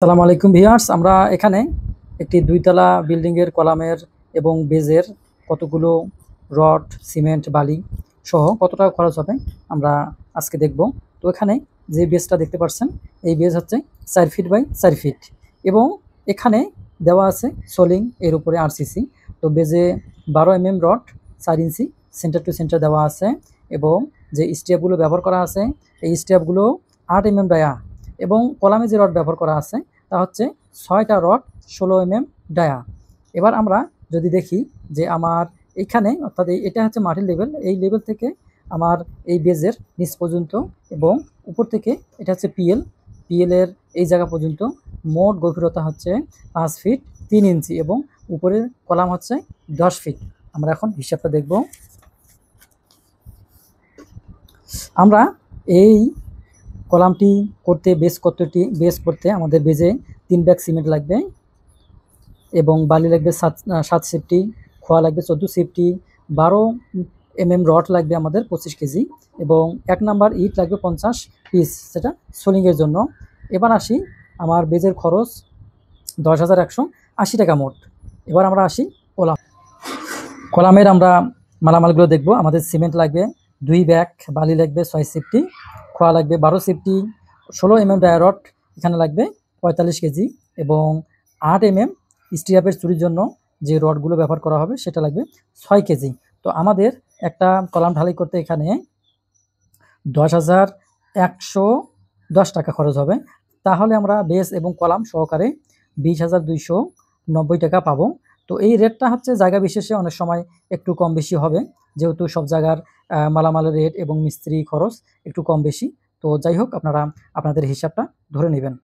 আসসালামু আলাইকুম ভিউয়ার্স, আমরা এখানে একটি দুইতলা বিল্ডিংয়ের কলামের এবং বেজের কতগুলো রড, সিমেন্ট, বালি সহ কত টাকা খরচ হবে আমরা আজকে দেখব। তো এখানে যে বেজটা দেখতে পাচ্ছেন, এই বেজ হচ্ছে 4 ফিট বাই 4 ফিট এবং এখানে দেওয়া আছে সোলিং, এর উপরে আরসিসি। তো বেজে 12 রড 4 ইঞ্চি সেন্টার টু সেন্টার দেওয়া আছে এবং যে স্টেপগুলো ব্যবহার করা আছে এই স্টেপগুলো 8 ডায়া এবং কলামে যে রড ব্যবহার করা আছে তা হচ্ছে 6টা রড 16 ডায়া। এবার আমরা যদি দেখি যে আমার এইখানে অর্থাৎ এটা হচ্ছে মাটির লেভেল, এই লেভেল থেকে আমার এই বেজের নিচ পর্যন্ত এবং উপর থেকে এটা হচ্ছে পিএলের এই জায়গা পর্যন্ত মোট গভীরতা হচ্ছে 5 ফিট 3 ইঞ্চি এবং উপরের কলাম হচ্ছে 10 ফিট। আমরা এখন হিসাবটা দেখব। আমরা এই কলামটি করতে বেস করতে আমাদের বেজে 3 ব্যাগ সিমেন্ট লাগবে এবং বালি লাগবে 7 সেফটি, খোয়া লাগবে 14 সেফটি, 12 রড লাগবে আমাদের 25 কেজি এবং 1 নাম্বার ইট লাগবে 50 পিস, সেটা সোলিংয়ের জন্য। এবার আসি আমার বেজের খরচ 10,180 টাকা মোট। এবার আমরা আসি কলামের আমরা মালামালগুলো দেখব। আমাদের সিমেন্ট লাগবে 2 ব্যাগ, বালি লাগবে 6 সেফটি, খোয়া লাগবে 12 সেফটি, 16 ডায়া রড এখানে লাগবে 45 কেজি এবং 8 স্টিরাপের চুরির জন্য যে রডগুলো ব্যবহার করা হবে সেটা লাগবে 6 কেজি। তো আমাদের একটা কলাম ঢালাই করতে এখানে 10,110 টাকা খরচ হবে। তাহলে আমরা বেস এবং কলাম সহকারে 20,290 টাকা পাবো। তো এই রেটটা হচ্ছে জায়গা বিশেষে অনেক সময় একটু কম বেশি হবে, যেহেতু সব জায়গার মালামালের রেট এবং মিস্ত্রি খরচ একটু কম বেশি। তো যাই হোক, আপনারা আপনাদের হিসাবটা ধরে নেবেন।